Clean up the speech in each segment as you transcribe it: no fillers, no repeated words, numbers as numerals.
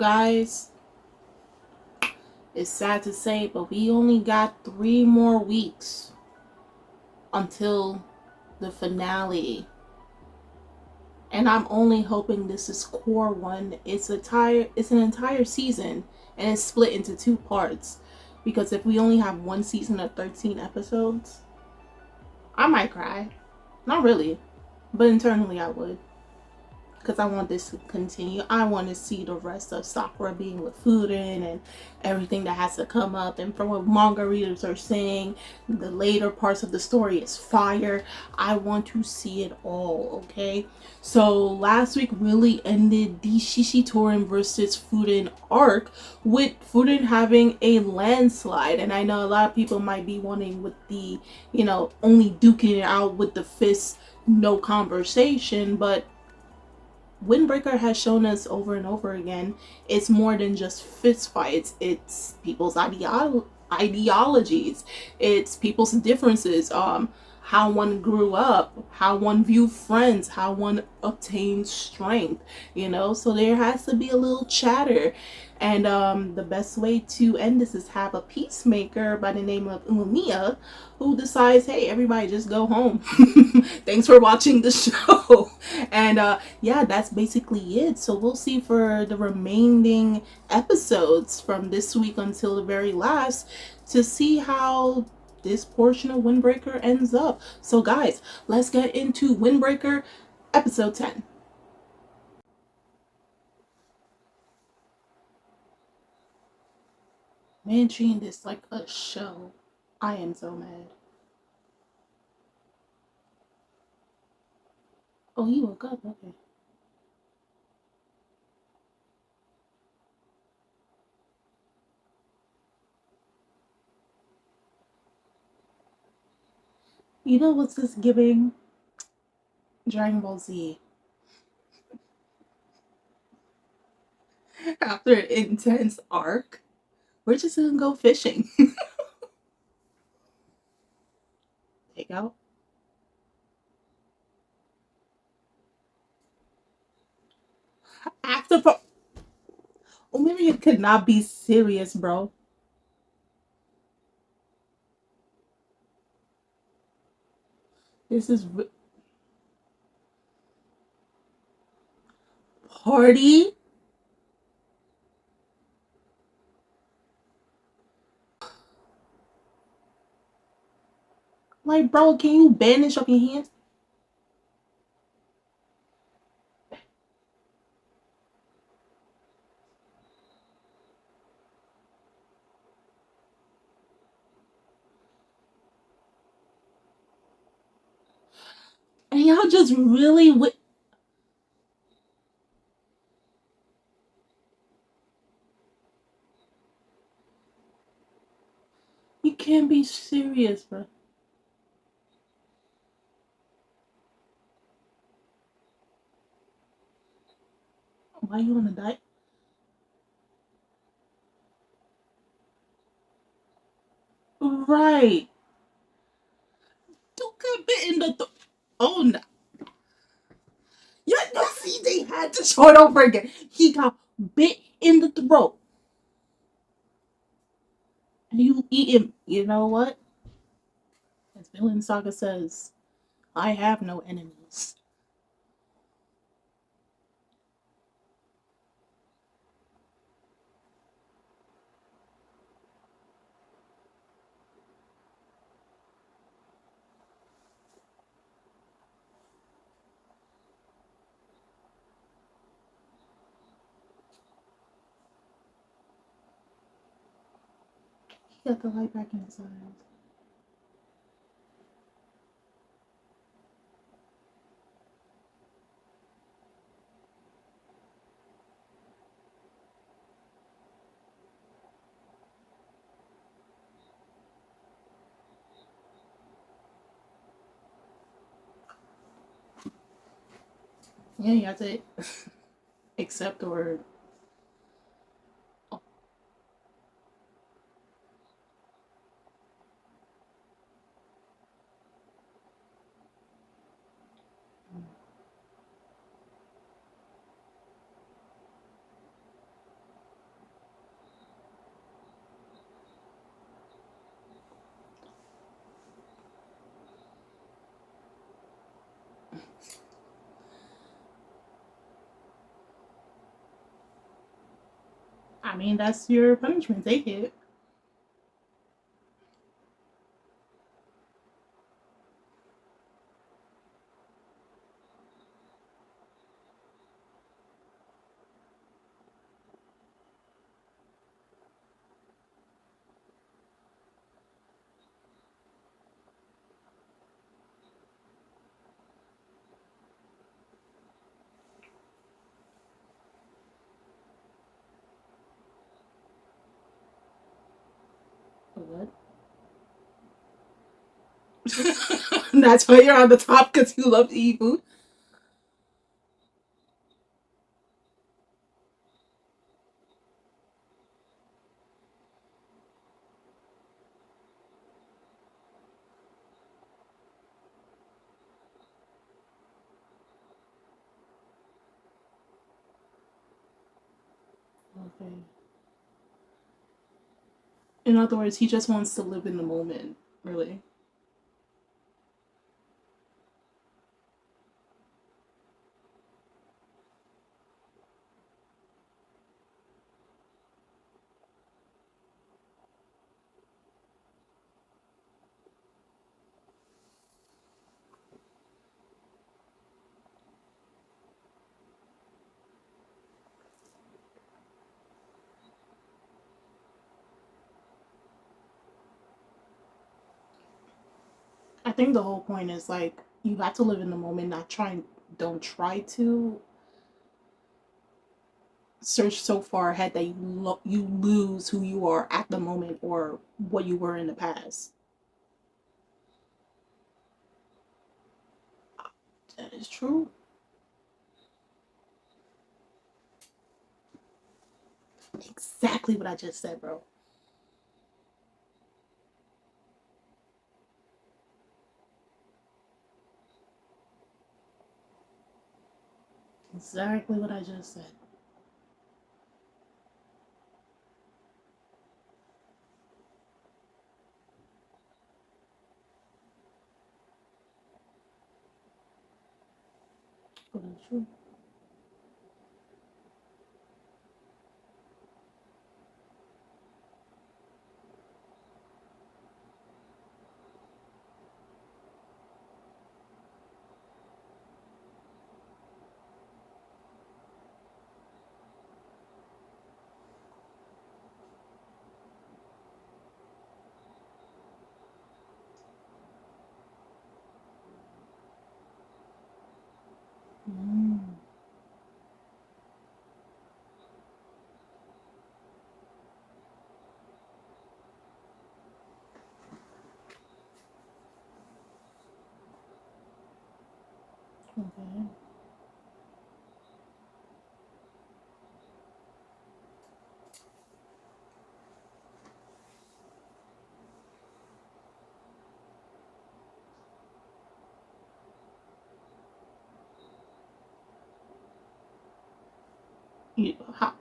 guys, it's sad to say, but we only got 3 more weeks until the finale. And I'm only hoping this is core one. It's an entire season and it's split into 2 parts. Because if we only have one season of 13 episodes, I might cry. Not really, but internally I would. Because I want this to continue. I want to see the rest of Sakura being with Fuden and everything that has to come up. And from what manga readers are saying, the later parts of the story is fire. I want to see it all, okay? So last week really ended the Shishitorin versus Fuden arc with Fuden having a landslide. And I know a lot of people might be wanting with the, only duking it out with the fists, no conversation, but Windbreaker has shown us over and over again it's more than just fist fights. It's people's ideologies. It's people's differences. How one grew up, how one viewed friends, how one obtained strength. So there has to be a little chatter. And the best way to end this is have a peacemaker by the name of Umamiya who decides, hey, everybody just go home. Thanks for watching the show. And yeah, that's basically it. So we'll see for the remaining episodes from this week until the very last to see how this portion of Windbreaker ends up. So guys, let's get into Windbreaker episode 10. Man treating this like a show. I am so mad. Oh, he woke up. Okay. You know what's this giving? Dragon Ball Z. After an intense arc, we're just gonna go fishing. Take out. After. Oh, maybe you could not be serious, bro. This is party. Like, bro, can you bandage up your hands? And y'all just really you can't be serious, bro. Why you wanna die? Right. Don't get bit in the oh no. Yeah, no, see, they had to show it over again. He got bit in the throat. And you eat him. You know what? As Villain Saga says, I have no enemies. He got the light back in his eyes. Yeah, you have to accept or I mean, that's your punishment. Take it. What? That's why you're on the top because you love to eat food. Okay. In other words, he just wants to live in the moment, really. I think the whole point is like you got to live in the moment, not try don't try to search so far ahead that you lose who you are at the moment or what you were in the past. That is true. Exactly what I just said, bro. Exactly what I just said. But it's true. Mm, okay.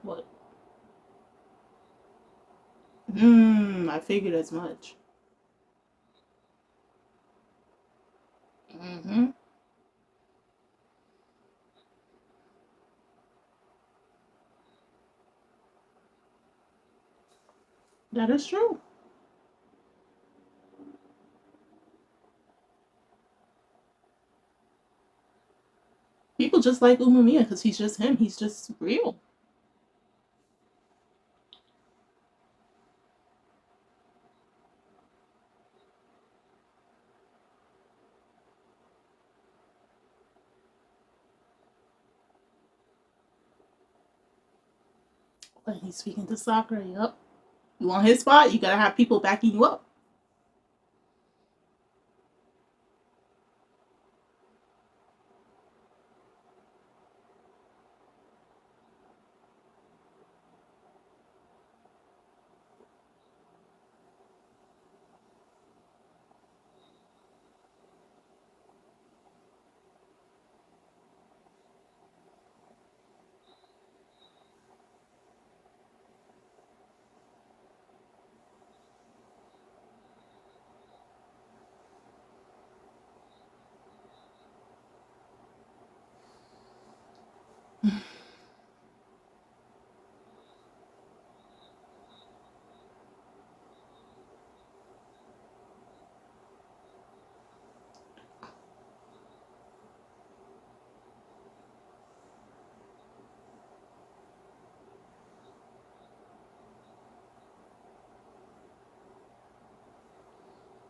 What? I figured as much. Mm-hmm. That is true. People just like Umamiya because he's just him. He's just real. But he's speaking to Sakura. Yup. You want his spot? You gotta have people backing you up.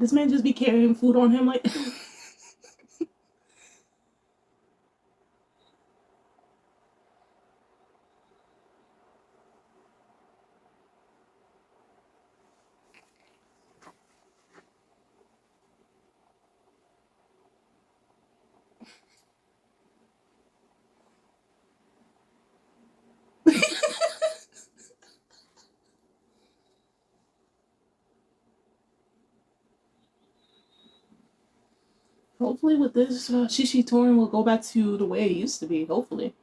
This man just be carrying food on him like. Hopefully, with this, Shishi Torin will go back to the way it used to be. Hopefully.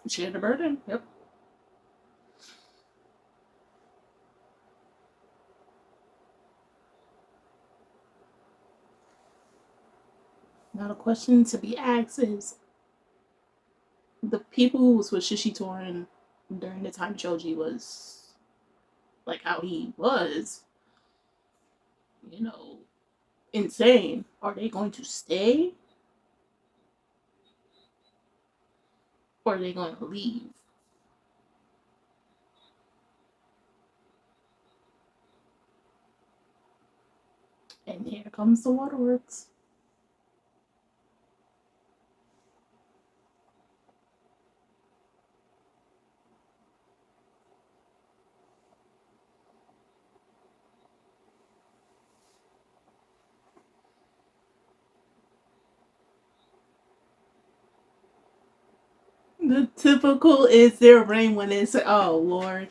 Share the burden. Yep. Now the question to be asked is: the people who was with Shishi Torin during the time Choji was like how he was, you know, insane. Are they going to stay, or are they going to leave? And here comes the waterworks. The typical is there rain when it's oh Lord.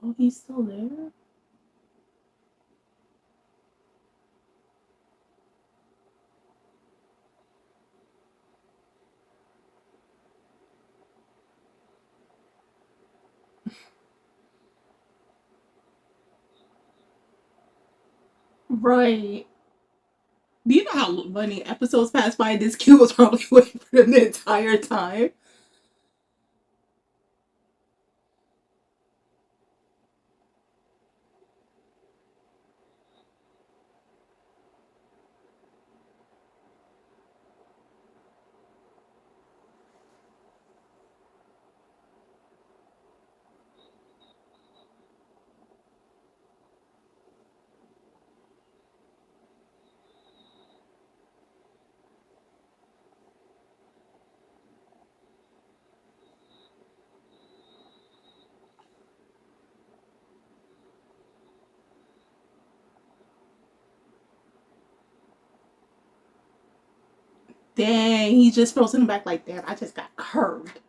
Oh, he's still there? Right. Do you know how many episodes passed by? This kid was probably waiting for them the entire time. Dang, he just throws him back like, damn, I just got curved.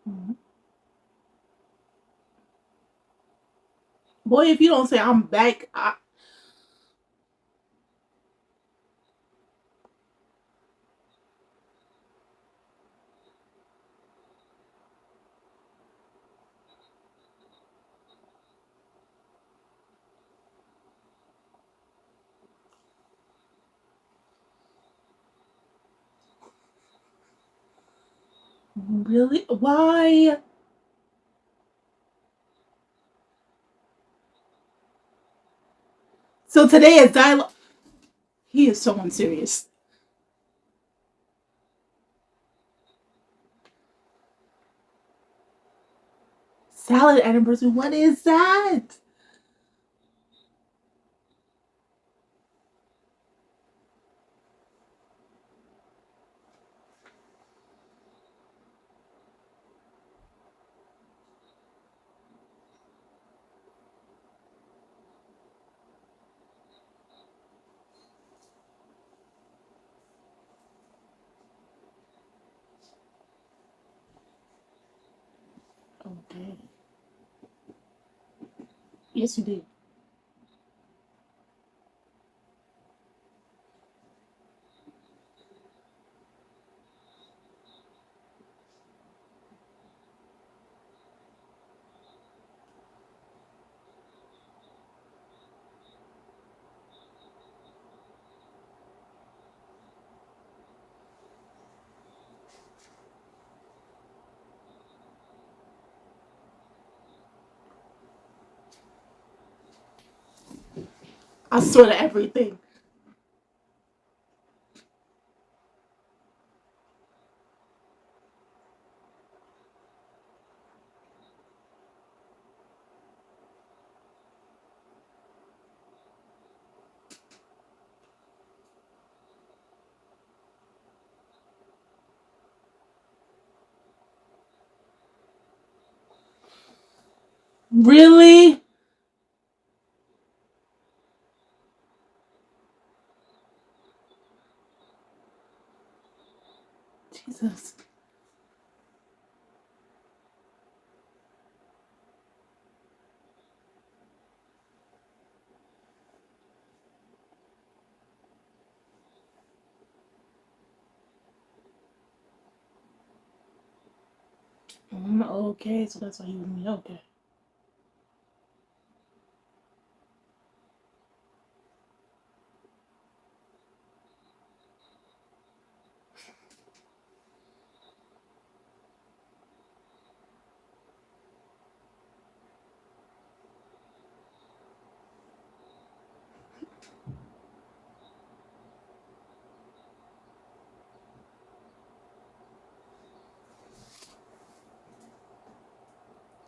Mhm. Boy, if you don't say I'm back, really? Why? So today is dialogue. He is so unserious. Salad anniversary. What is that? Okay. Yes, you did. I swear to everything. Really? Jesus. Okay, so that's why you with me. Okay.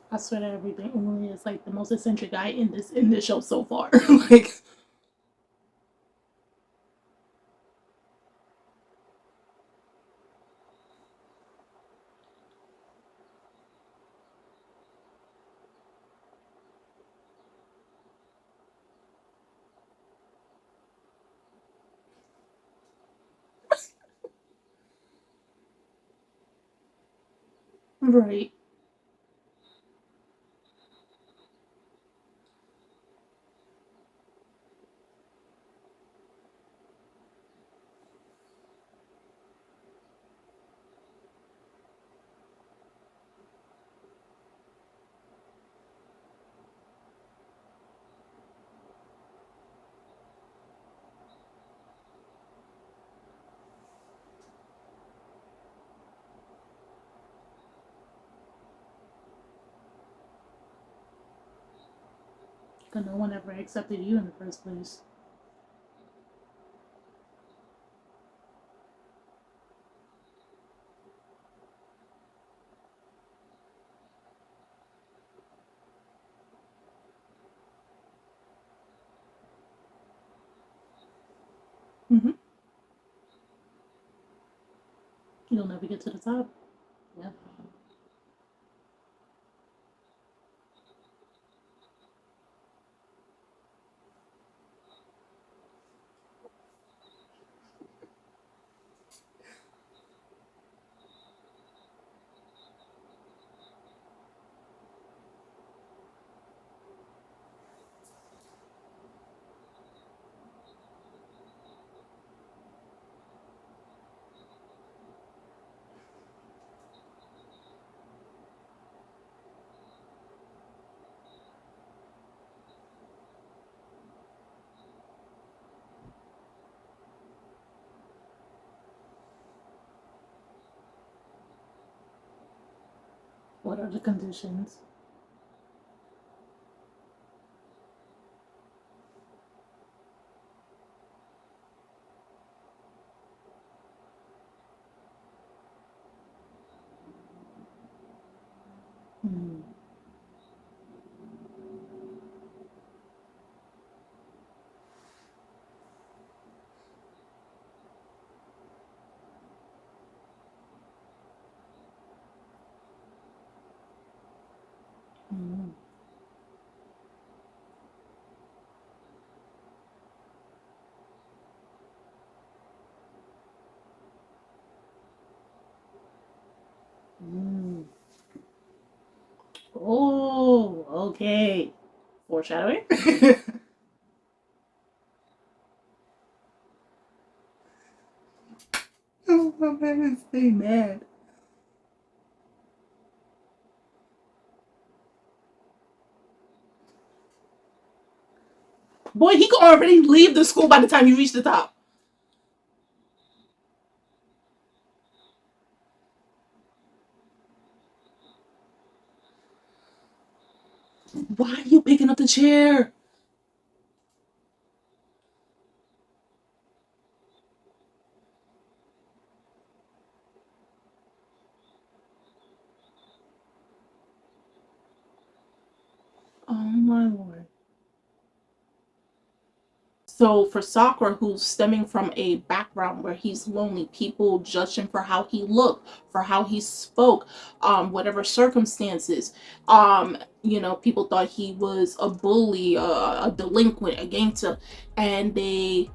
I swear to everything. Uli is like the most eccentric guy in this show so far. Like, right. Because no one ever accepted you in the first place. Mm-hmm. You'll never get to the top. Yeah. What are the conditions? Mm. Mm. Mm. Oh, okay. Foreshadowing. Oh, my man is stay mad. Boy, he could already leave the school by the time you reach the top. Why are you picking up the chair? Oh my lord. So for Sakura, who's stemming from a background where he's lonely, people judged him for how he looked, for how he spoke, whatever circumstances. People thought he was a bully, a delinquent, a gangster, and they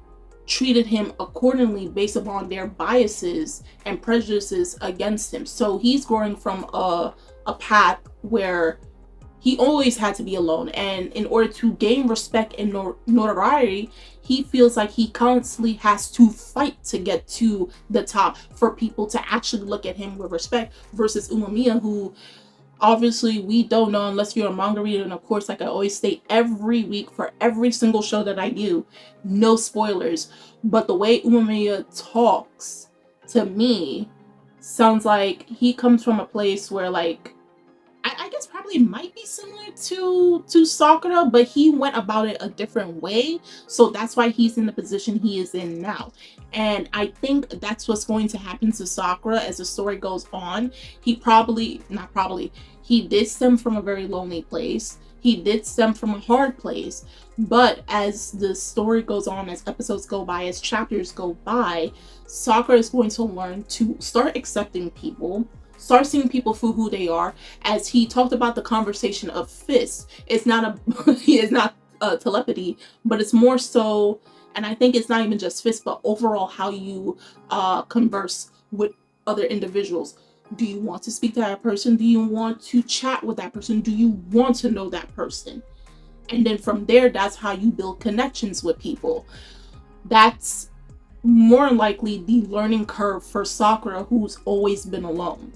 treated him accordingly based upon their biases and prejudices against him. So he's growing from a path where he always had to be alone, and in order to gain respect and notoriety, he feels like he constantly has to fight to get to the top for people to actually look at him with respect, versus Umamiya, who obviously we don't know unless you're a manga reader. And of course, like I always state every week for every single show that I do, no spoilers, but the way Umamiya talks to me sounds like he comes from a place where, like, I guess probably might be similar to Sakura, but he went about it a different way. So that's why he's in the position he is in now. And I think that's what's going to happen to Sakura as the story goes on. He probably, not probably, he did stem from a very lonely place. He did stem from a hard place. But as the story goes on, as episodes go by, as chapters go by, Sakura is going to learn to start accepting people, start seeing people for who they are. As he talked about the conversation of fists, it's not a he is not telepathy, but it's more so, and I think it's not even just fists, but overall how you converse with other individuals. Do you want to speak to that person? Do you want to chat with that person? Do you want to know that person? And then from there, that's how you build connections with people. That's more likely the learning curve for Sakura, who's always been alone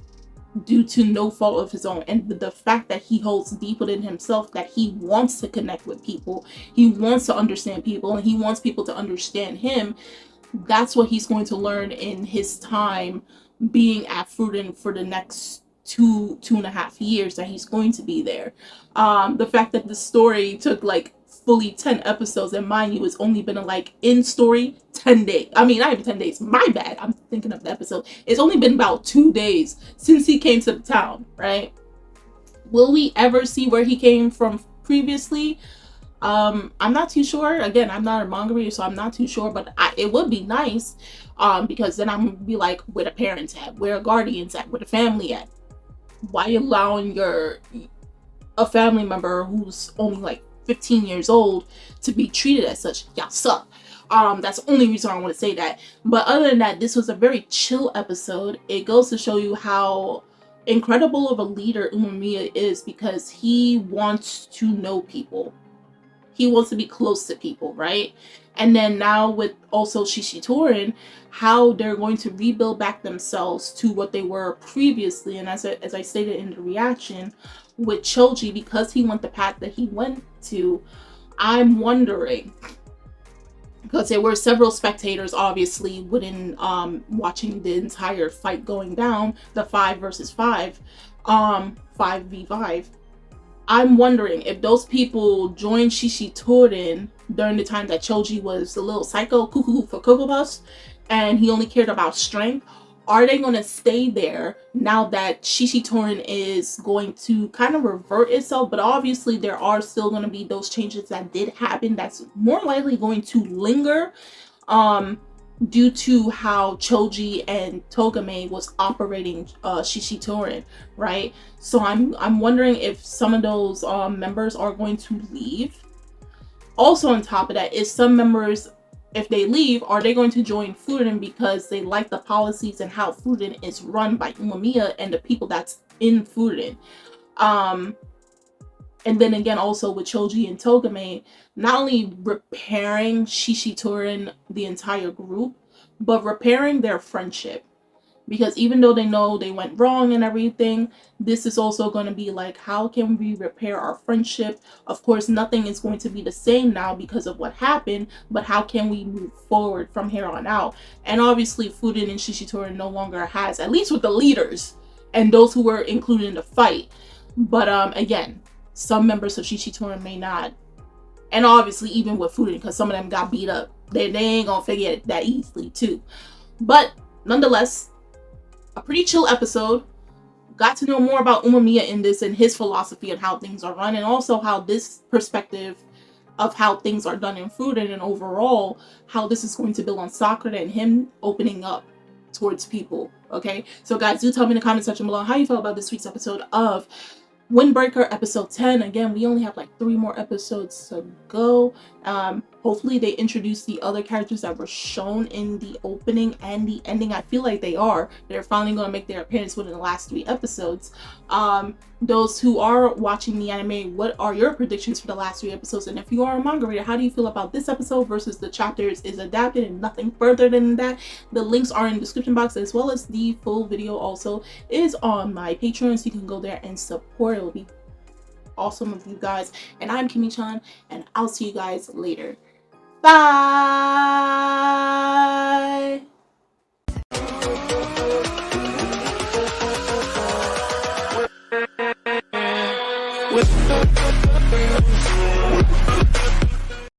due to no fault of his own, and the fact that he holds deep within himself that he wants to connect with people, he wants to understand people, and he wants people to understand him. That's what he's going to learn in his time being at Fruiten for the next 2.5 years that he's going to be there. The fact that the story took like fully 10 episodes, and mind you, it's only been like in story 10 days. I mean, not even 10 days, my bad, I'm thinking of the episode. It's only been about 2 days since he came to the town, right? Will we ever see where he came from previously? I'm not too sure. Again, I'm not a manga reader, so I'm not too sure, but it would be nice, because then I'm gonna be like, where the parents at, where guardians at, where the family at. Why allowing a family member who's only like 15 years old to be treated as such? Y'all suck. That's the only reason I want to say that. But other than that, this was a very chill episode. It goes to show you how incredible of a leader Umamiya is, because he wants to know people. He wants to be close to people, right? And then now with also Shishitorin, how they're going to rebuild back themselves to what they were previously. And as I stated in the reaction, with Choji, because he went the path that he went to, I'm wondering, because there were several spectators obviously within watching the entire fight going down, the 5 versus 5, 5v5. I'm wondering if those people joined Shishitorin during the time that Choji was a little psycho cuckoo for Cocoa Puffs, and he only cared about strength, Are they going to stay there now that Shishitoran is going to kind of revert itself? But obviously there are still going to be those changes that did happen that's more likely going to linger due to how Choji and Togame was operating Shishitoran, right? So I'm wondering if some of those members are going to leave. Also on top of that, is some members, if they leave, are they going to join Fuden because they like the policies and how Fuden is run by Umamiya and the people that's in Fuden? And then again, also with Choji and Togame, not only repairing Shishitoran, the entire group, but repairing their friendship. Because even though they know they went wrong and everything, this is also going to be like, how can we repair our friendship? Of course, nothing is going to be the same now because of what happened, but how can we move forward from here on out? And obviously, Fuden and Shishitoran no longer has, at least with the leaders and those who were included in the fight. But again, some members of Shishitoran may not. And obviously, even with Fuden, because some of them got beat up, they ain't gonna forget it that easily too. But nonetheless, a pretty chill episode. Got to know more about Umamiya in this and his philosophy and how things are run, and also how this perspective of how things are done in Fuden and overall how this is going to build on Sakura and him opening up towards people. Okay, so guys, do tell me in the comment section below how you felt about this week's episode of Windbreaker episode 10. Again, we only have like 3 more episodes to go. Hopefully they introduce the other characters that were shown in the opening and the ending. I feel like they're finally going to make their appearance within the last 3 episodes. Those who are watching the anime, what are your predictions for the last 3 episodes? And if you are a manga reader, how do you feel about this episode versus the chapters is adapted and nothing further than that? The links are in the description box, as well as the full video also is on my Patreon, so you can go there and support. It will be awesome of you guys. And I'm Kimi-chan, and I'll see you guys later. Bye! With